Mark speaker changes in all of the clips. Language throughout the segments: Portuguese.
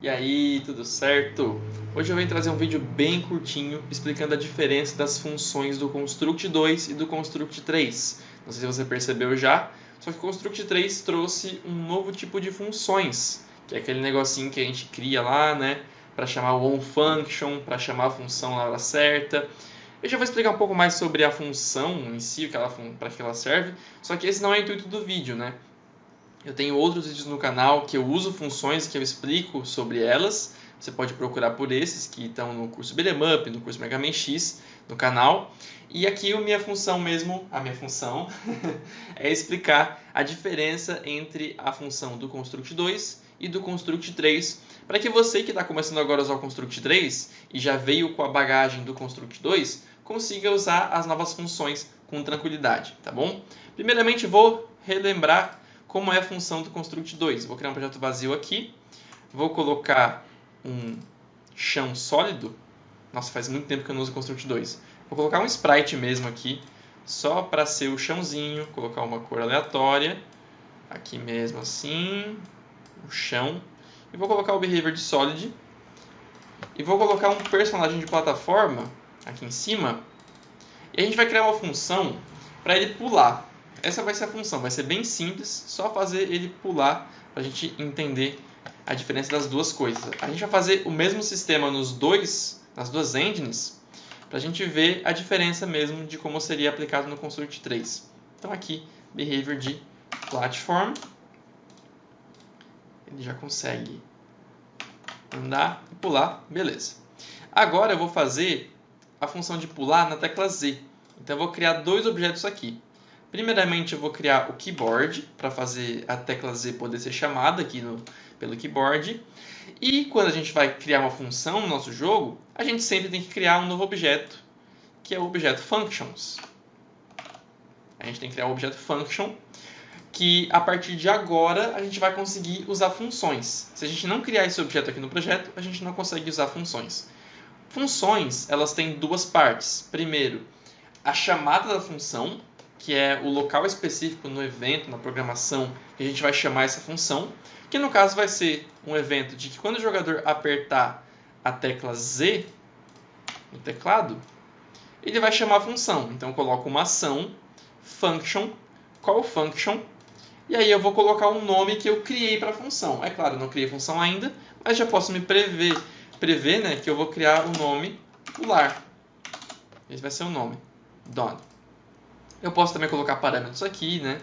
Speaker 1: E aí, tudo certo? Hoje eu venho trazer um vídeo bem curtinho explicando a diferença das funções do Construct 2 e do Construct 3. Não sei se você percebeu já, só que o Construct 3 trouxe um novo tipo de funções, que é aquele negocinho que a gente cria lá, né, para chamar o onFunction, para chamar a função na hora certa. Eu já vou explicar um pouco mais sobre a função em si, para que ela serve, só que esse não é o intuito do vídeo, né? Eu tenho outros vídeos no canal que eu uso funções, que eu explico sobre elas. Você pode procurar por esses que estão no curso Beat'em Up, no curso Mega Man X, no canal. E aqui a minha função é explicar a diferença entre a função do Construct 2 e do Construct 3, para que você que está começando agora a usar o Construct 3 e já veio com a bagagem do Construct 2, consiga usar as novas funções com tranquilidade, tá bom? Primeiramente vou relembrar como é a função do Construct 2. Vou criar um projeto vazio aqui, vou colocar um chão sólido. Nossa, faz muito tempo que eu não uso o Construct 2. Vou colocar um sprite mesmo aqui, só para ser o chãozinho, colocar uma cor aleatória, aqui mesmo assim, o chão. E vou colocar o behavior de solid. E vou colocar um personagem de plataforma aqui em cima. E a gente vai criar uma função para ele pular. Essa vai ser a função, vai ser bem simples, só fazer ele pular para a gente entender a diferença das duas coisas. A gente vai fazer o mesmo sistema nas duas engines, para a gente ver a diferença mesmo de como seria aplicado no Construct 3. Então aqui, behavior de platform, ele já consegue andar e pular, beleza. Agora eu vou fazer a função de pular na tecla Z. Então eu vou criar dois objetos aqui. Primeiramente eu vou criar o keyboard, para fazer a tecla Z poder ser chamada aqui pelo keyboard. E quando a gente vai criar uma função no nosso jogo, a gente sempre tem que criar um novo objeto, que é o objeto functions. A gente tem que criar o objeto function, que a partir de agora a gente vai conseguir usar funções. Se a gente não criar esse objeto aqui no projeto, a gente não consegue usar funções. Funções, elas têm duas partes. Primeiro, a chamada da função, que é o local específico no evento, na programação, que a gente vai chamar essa função, que no caso vai ser um evento de que quando o jogador apertar a tecla Z no teclado, ele vai chamar a função. Então eu coloco uma ação, function, call function, e aí eu vou colocar um nome que eu criei para a função. É claro, eu não criei a função ainda, mas já posso me prever, né, que eu vou criar o nome pular. Esse vai ser o nome, done. Eu posso também colocar parâmetros aqui, né?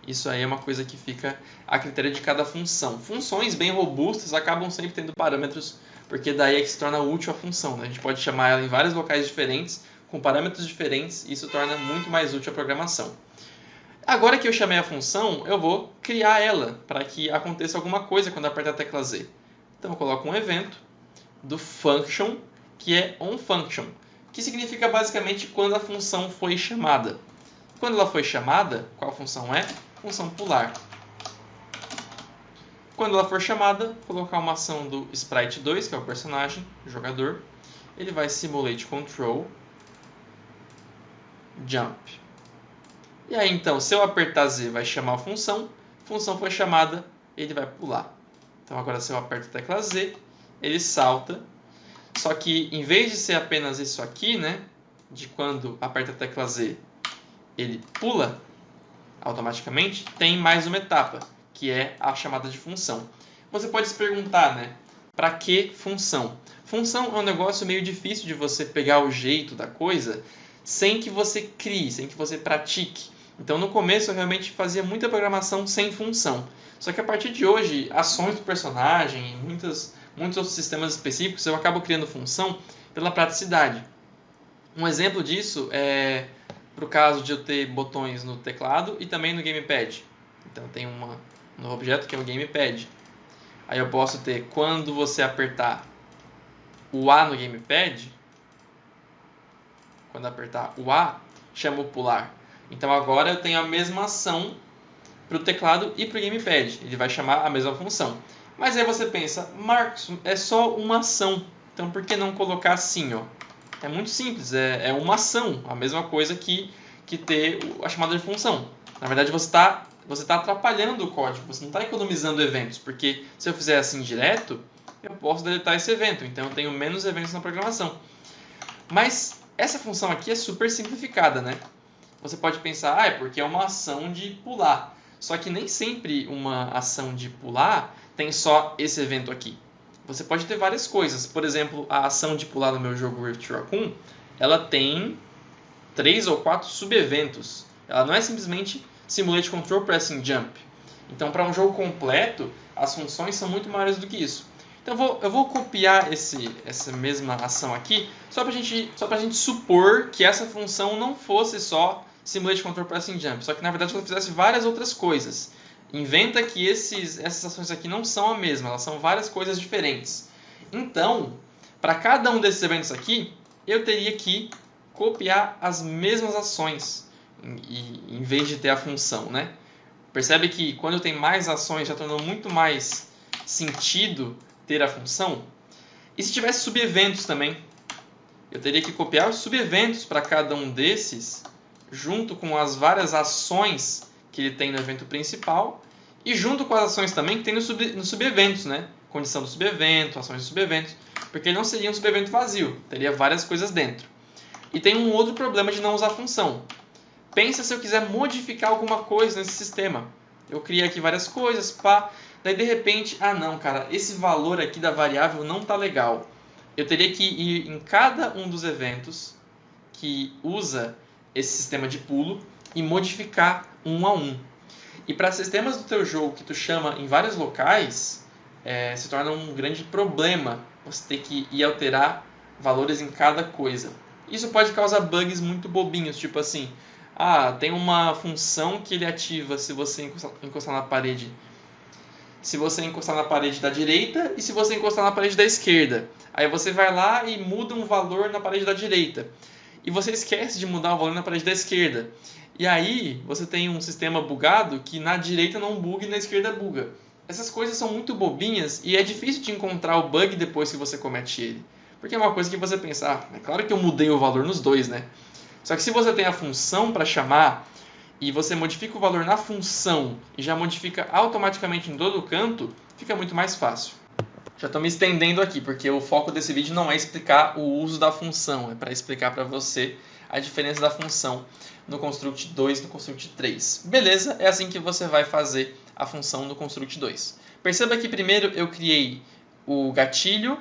Speaker 1: Isso aí é uma coisa que fica a critério de cada função. Funções bem robustas acabam sempre tendo parâmetros, porque daí é que se torna útil a função, né? A gente pode chamar ela em vários locais diferentes, com parâmetros diferentes, e isso torna muito mais útil a programação. Agora que eu chamei a função, eu vou criar ela, para que aconteça alguma coisa quando eu apertar a tecla Z. Então eu coloco um evento do function, que é onFunction, que significa basicamente quando a função foi chamada. Quando ela foi chamada, qual função é? Função pular. Quando ela for chamada, colocar uma ação do sprite2, que é o personagem, o jogador. Ele vai simulate control jump. E aí então, se eu apertar Z, vai chamar a função foi chamada, ele vai pular. Então agora se eu aperto a tecla Z, ele salta. Só que em vez de ser apenas isso aqui, né, de quando aperta a tecla Z, ele pula automaticamente, tem mais uma etapa, que é a chamada de função. Você pode se perguntar, né, para que função? Função é um negócio meio difícil de você pegar o jeito da coisa sem que você crie, sem que você pratique. Então no começo eu realmente fazia muita programação sem função. Só que a partir de hoje, ações do personagem, muitos outros sistemas específicos, eu acabo criando função pela praticidade. Um exemplo disso é para o caso de eu ter botões no teclado e também no gamepad. Então tem um novo objeto que é o gamepad. Aí eu posso ter, quando você apertar o A no gamepad, quando apertar o A, chama o pular. Então agora eu tenho a mesma ação para o teclado e para o gamepad. Ele vai chamar a mesma função. Mas aí você pensa, Marcos, é só uma ação. Então por que não colocar assim, ó? É muito simples, é uma ação, a mesma coisa que ter a chamada de função. Na verdade, você está atrapalhando o código, você não está economizando eventos, porque se eu fizer assim direto, eu posso deletar esse evento. Então, eu tenho menos eventos na programação. Mas essa função aqui é super simplificada, né? Você pode pensar, é porque é uma ação de pular. Só que nem sempre uma ação de pular tem só esse evento aqui. Você pode ter várias coisas. Por exemplo, a ação de pular no meu jogo Rift Raccoon, ela tem 3 ou 4 subeventos. Ela não é simplesmente Simulate Control Pressing Jump. Então, para um jogo completo, as funções são muito maiores do que isso. Então, eu vou copiar essa mesma ação aqui, só para a gente supor que essa função não fosse só Simulate Control Pressing Jump, só que na verdade ela fizesse várias outras coisas. Inventa que essas ações aqui não são a mesma, elas são várias coisas diferentes. Então, para cada um desses eventos aqui, eu teria que copiar as mesmas ações, em vez de ter a função, né? Percebe que quando eu tenho mais ações, já tornou muito mais sentido ter a função? E se tivesse subeventos também? Eu teria que copiar os subeventos para cada um desses, junto com as várias ações que ele tem no evento principal, e junto com as ações também que tem nos subeventos, né? Condição do subevento, ações do subevento, porque ele não seria um subevento vazio, teria várias coisas dentro. E tem um outro problema de não usar função. Pensa se eu quiser modificar alguma coisa nesse sistema. Eu criei aqui várias coisas, pá. Daí de repente, não, cara, esse valor aqui da variável não tá legal. Eu teria que ir em cada um dos eventos que usa esse sistema de pulo e modificar um a um. E para sistemas do teu jogo que tu chama em vários locais, se torna um grande problema você ter que ir alterar valores em cada coisa. Isso pode causar bugs muito bobinhos, tipo assim, tem uma função que ele ativa se você encostar na parede. Se você encostar na parede da direita e se você encostar na parede da esquerda. Aí você vai lá e muda um valor na parede da direita. E você esquece de mudar o valor na parede da esquerda. E aí você tem um sistema bugado que na direita não buga e na esquerda buga. Essas coisas são muito bobinhas e é difícil de encontrar o bug depois que você comete ele. Porque é uma coisa que você pensa, é claro que eu mudei o valor nos dois, né? Só que se você tem a função para chamar e você modifica o valor na função e já modifica automaticamente em todo canto, fica muito mais fácil. Já estou me estendendo aqui, porque o foco desse vídeo não é explicar o uso da função, é para explicar para você a diferença da função no Construct 2 e no Construct 3. Beleza? É assim que você vai fazer a função no Construct 2. Perceba que primeiro eu criei o gatilho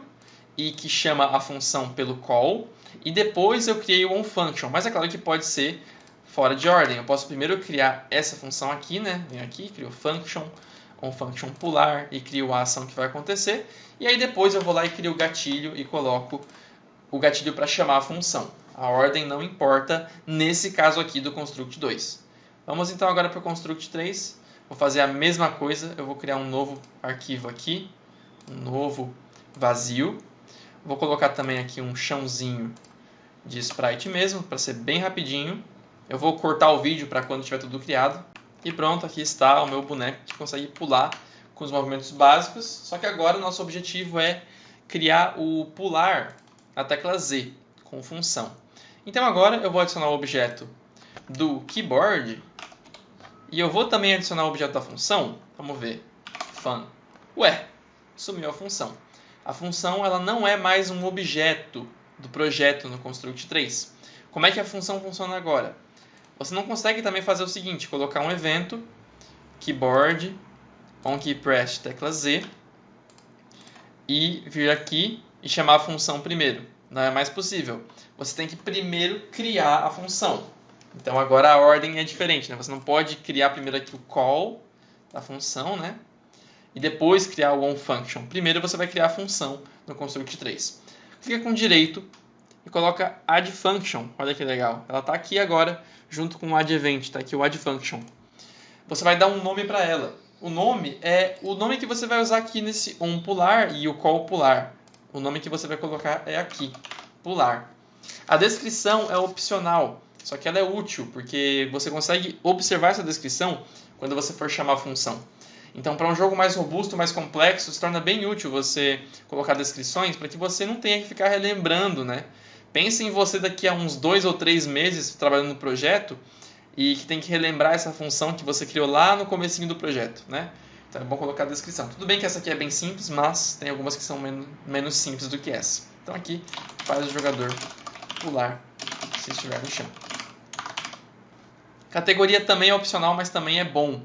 Speaker 1: e que chama a função pelo call, e depois eu criei o onFunction, mas é claro que pode ser fora de ordem. Eu posso primeiro criar essa função aqui, né? Venho aqui, crio function, onFunction pular e crio a ação que vai acontecer, e aí depois eu vou lá e crio o gatilho e coloco o gatilho para chamar a função. A ordem não importa nesse caso aqui do Construct 2. Vamos então agora para o Construct 3. Vou fazer a mesma coisa, eu vou criar um novo arquivo aqui, um novo vazio. Vou colocar também aqui um chãozinho de sprite mesmo, para ser bem rapidinho. Eu vou cortar o vídeo para quando tiver tudo criado. E pronto, aqui está o meu boneco que consegue pular com os movimentos básicos. Só que agora o nosso objetivo é criar o pular na tecla Z com função. Então agora eu vou adicionar o objeto do keyboard e eu vou também adicionar o objeto da função. Vamos ver. Fun. Ué, sumiu a função. A função ela não é mais um objeto do projeto no Construct 3. Como é que a função funciona agora? Você não consegue também fazer o seguinte, colocar um evento, keyboard, onKeyPress, tecla Z, e vir aqui e chamar a função primeiro. Não é mais possível. Você tem que primeiro criar a função. Então agora a ordem é diferente, né? Você não pode criar primeiro aqui o call da função, né? E depois criar o onFunction. Primeiro você vai criar a função no Construct 3. Clica com direito e coloca addFunction. Olha que legal. Ela está aqui agora junto com o addEvent. Está aqui o addFunction. Você vai dar um nome para ela. O nome é o nome que você vai usar aqui nesse onPular e o callPular. O nome que você vai colocar é aqui, pular. A descrição é opcional, só que ela é útil, porque você consegue observar essa descrição quando você for chamar a função. Então, para um jogo mais robusto, mais complexo, se torna bem útil você colocar descrições para que você não tenha que ficar relembrando, né? Pense em você daqui a uns 2 ou 3 meses trabalhando no projeto e que tem que relembrar essa função que você criou lá no comecinho do projeto, né? Então é bom colocar a descrição. Tudo bem que essa aqui é bem simples, mas tem algumas que são menos simples do que essa. Então aqui faz o jogador pular se estiver no chão. Categoria também é opcional, mas também é bom.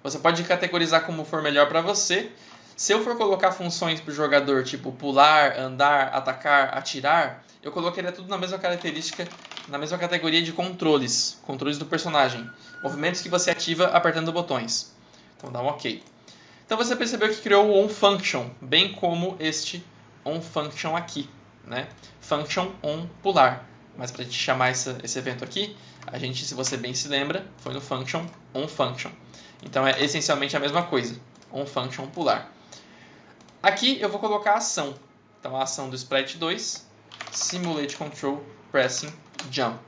Speaker 1: Você pode categorizar como for melhor para você. Se eu for colocar funções para o jogador, tipo pular, andar, atacar, atirar, eu colocaria tudo na mesma característica, na mesma categoria de controles. Controles do personagem. Movimentos que você ativa apertando botões. Então dá um OK. Então você percebeu que criou o onFunction, bem como este onFunction aqui, né? Function on pular. Mas para a gente chamar esse evento aqui, a gente, se você bem se lembra, foi no function onFunction. Então é essencialmente a mesma coisa, onFunction pular. Aqui eu vou colocar a ação. Então a ação do sprite2, simulate control pressing jump.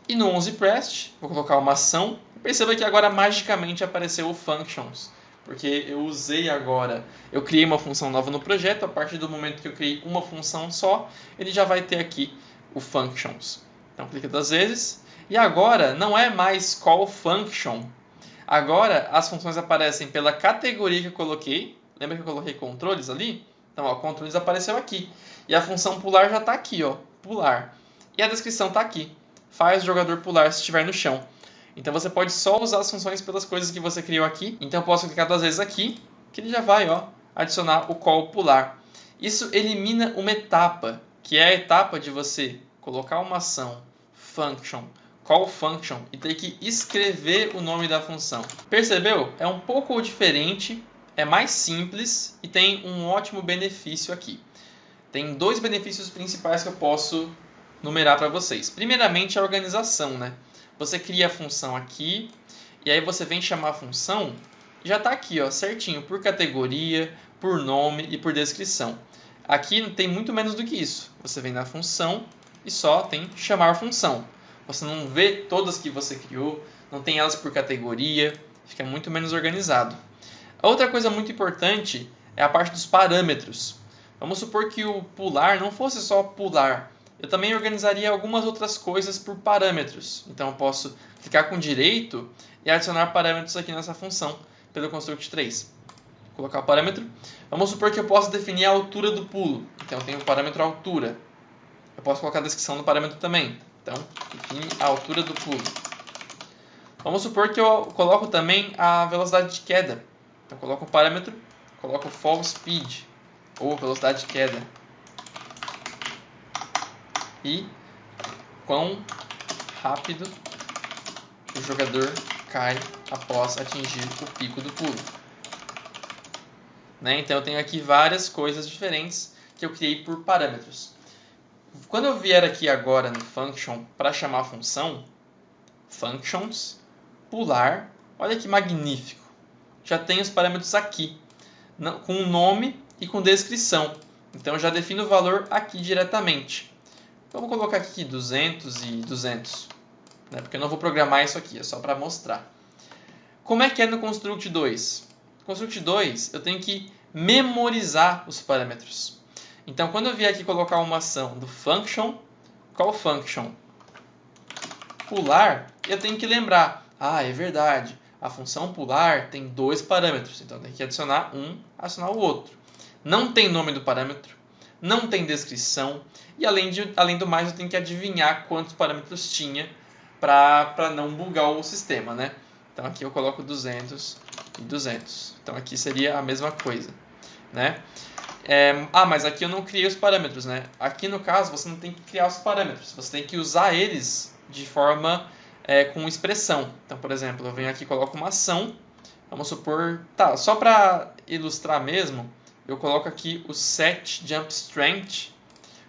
Speaker 1: E no onZPressed, vou colocar uma ação. Perceba que agora magicamente apareceu o functions, porque eu usei agora, eu criei uma função nova no projeto. A partir do momento que eu criei uma função só, ele já vai ter aqui o functions. Então clica 2 vezes. E agora não é mais call function. Agora as funções aparecem pela categoria que eu coloquei. Lembra que eu coloquei controles ali? Então, ó, controles apareceu aqui. E a função pular já está aqui, ó, pular. E a descrição está aqui. Faz o jogador pular se estiver no chão. Então você pode só usar as funções pelas coisas que você criou aqui. Então eu posso clicar 2 vezes aqui, que ele já vai, ó, adicionar o call pular. Isso elimina uma etapa, que é a etapa de você colocar uma ação, function, call function, e ter que escrever o nome da função. Percebeu? É um pouco diferente, é mais simples e tem um ótimo benefício aqui. Tem 2 benefícios principais que eu posso numerar para vocês. Primeiramente, a organização, né? Você cria a função aqui, e aí você vem chamar a função, e já está aqui, ó, certinho, por categoria, por nome e por descrição. Aqui tem muito menos do que isso. Você vem na função e só tem chamar função. Você não vê todas que você criou, não tem elas por categoria, fica muito menos organizado. A outra coisa muito importante é a parte dos parâmetros. Vamos supor que o pular não fosse só pular. Eu também organizaria algumas outras coisas por parâmetros. Então eu posso clicar com direito e adicionar parâmetros aqui nessa função pelo construct3. Vou colocar o parâmetro. Vamos supor que eu possa definir a altura do pulo. Então eu tenho o parâmetro altura. Eu posso colocar a descrição do parâmetro também. Então, define a altura do pulo. Vamos supor que eu coloco também a velocidade de queda. Então eu coloco o parâmetro, coloco o fall speed, ou velocidade de queda. E quão rápido o jogador cai após atingir o pico do pulo. Né? Então eu tenho aqui várias coisas diferentes que eu criei por parâmetros. Quando eu vier aqui agora no function para chamar a função, functions, pular, olha que magnífico. Já tem os parâmetros aqui, com o nome e com descrição. Então eu já defino o valor aqui diretamente. Então eu vou colocar aqui 200 e 200, né? Porque eu não vou programar isso aqui, é só para mostrar. Como é que é no construct2? No construct2 eu tenho que memorizar os parâmetros. Então quando eu vier aqui colocar uma ação do function, call function, pular, eu tenho que lembrar, é verdade, a função pular tem 2 parâmetros, então eu tenho que adicionar um, adicionar o outro. Não tem nome do parâmetro, não tem descrição, e além do mais eu tenho que adivinhar quantos parâmetros tinha para não bugar o sistema, né? Então aqui eu coloco 200 e 200. Então aqui seria a mesma coisa, né? Mas aqui eu não criei os parâmetros, né? Aqui no caso você não tem que criar os parâmetros, você tem que usar eles de forma com expressão. Então, por exemplo, eu venho aqui e coloco uma ação, vamos supor, só para ilustrar mesmo, eu coloco aqui o set jump strength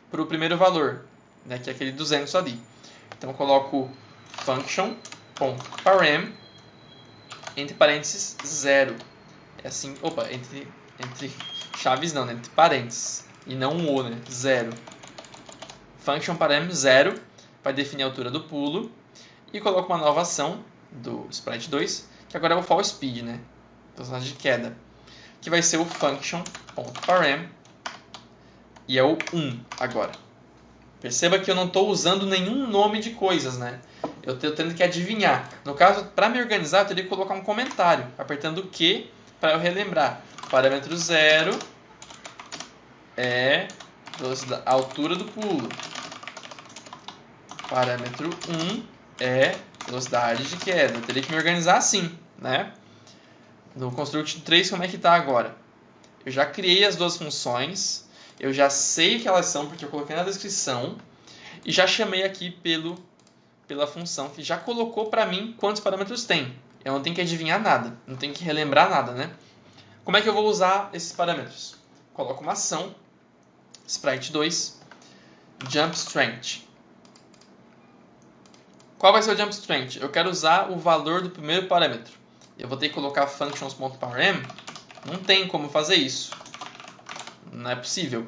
Speaker 1: para o primeiro valor, né? Que é aquele 200 ali. Então eu coloco function.parem entre parênteses 0. É assim, entre chaves não, né? Entre parênteses. E não um O, né? 0. Function parem 0 vai definir a altura do pulo. E coloco uma nova ação do sprite2, que agora é o fall speed, né? Velocidade de queda. Que vai ser o function.parem. E é o 1 agora. Perceba que eu não estou usando nenhum nome de coisas, né? Eu estou tendo que adivinhar. No caso, para me organizar, eu teria que colocar um comentário, apertando Q para eu relembrar. Parâmetro 0 é a altura do pulo. Parâmetro 1 é velocidade de queda. Eu teria que me organizar assim, né? No Construct 3, como é que está agora? Eu já criei as duas funções, eu já sei o que elas são, porque eu coloquei na descrição, e já chamei aqui pela função, que já colocou para mim quantos parâmetros tem. Eu não tenho que adivinhar nada, não tenho que relembrar nada, né? Como é que eu vou usar esses parâmetros? Coloco uma ação, sprite2, jump strength. Qual vai ser o jump strength? Eu quero usar o valor do primeiro parâmetro. Eu vou ter que colocar functions.parm. Não tem como fazer isso. Não é possível.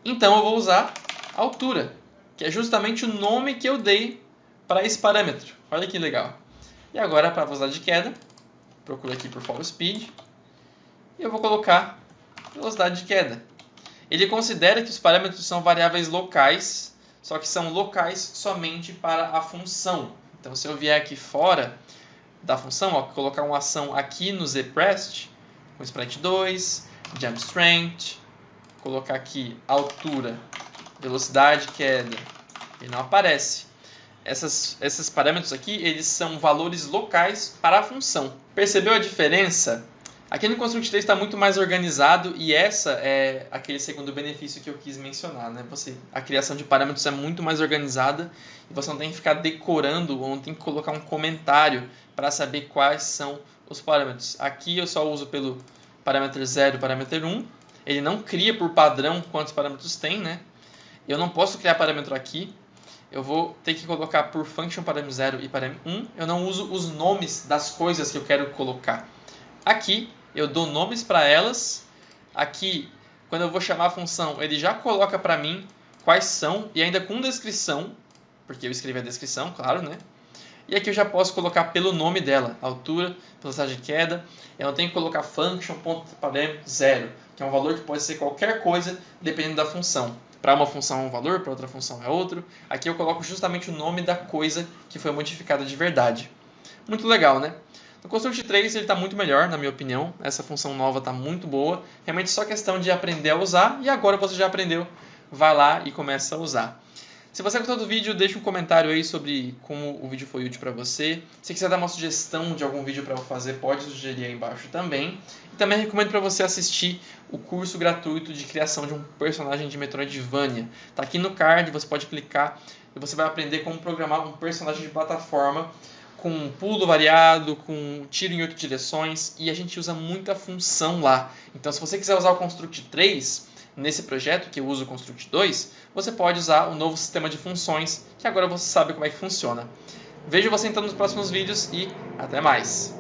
Speaker 1: Então eu vou usar altura, que é justamente o nome que eu dei para esse parâmetro. Olha que legal. E agora, para a velocidade de queda, procuro aqui por fall speed. E eu vou colocar velocidade de queda. Ele considera que os parâmetros são variáveis locais, só que são locais somente para a função. Então, se eu vier aqui fora da função, ó, colocar uma ação aqui no zprest, com sprite2, jump strength, colocar aqui altura, velocidade, queda, ele não aparece. Esses parâmetros aqui, eles são valores locais para a função. Percebeu a diferença? Aqui no Construct 3 está muito mais organizado e essa é aquele segundo benefício que eu quis mencionar, né? A criação de parâmetros é muito mais organizada e você não tem que ficar decorando ou não tem que colocar um comentário para saber quais são os parâmetros. Aqui eu só uso pelo parâmetro 0 e parâmetro 1. Ele não cria por padrão quantos parâmetros tem, né? Eu não posso criar parâmetro aqui. Eu vou ter que colocar por function parâmetro 0 e parâmetro 1. Eu não uso os nomes das coisas que eu quero colocar. Aqui eu dou nomes para elas. Aqui, quando eu vou chamar a função, ele já coloca para mim quais são e ainda com descrição, porque eu escrevi a descrição, claro, né? E aqui eu já posso colocar pelo nome dela, altura, velocidade de queda. Eu não tenho que colocar function.parâmetro 0, que é um valor que pode ser qualquer coisa dependendo da função. Para uma função é um valor, para outra função é outro. Aqui eu coloco justamente o nome da coisa que foi modificada de verdade. Muito legal, né? No Construct 3 ele está muito melhor, na minha opinião. Essa função nova está muito boa. Realmente só questão de aprender a usar. E agora você já aprendeu, vai lá e começa a usar. Se você gostou do vídeo, deixa um comentário aí sobre como o vídeo foi útil para você. Se quiser dar uma sugestão de algum vídeo para eu fazer, pode sugerir aí embaixo também. E também recomendo para você assistir o curso gratuito de criação de um personagem de Metroidvania. Está aqui no card, você pode clicar e você vai aprender como programar um personagem de plataforma com pulo variado, com tiro em 8 direções, e a gente usa muita função lá. Então, se você quiser usar o Construct 3 nesse projeto, que eu uso o Construct 2, você pode usar o novo sistema de funções, que agora você sabe como é que funciona. Vejo você então nos próximos vídeos e até mais!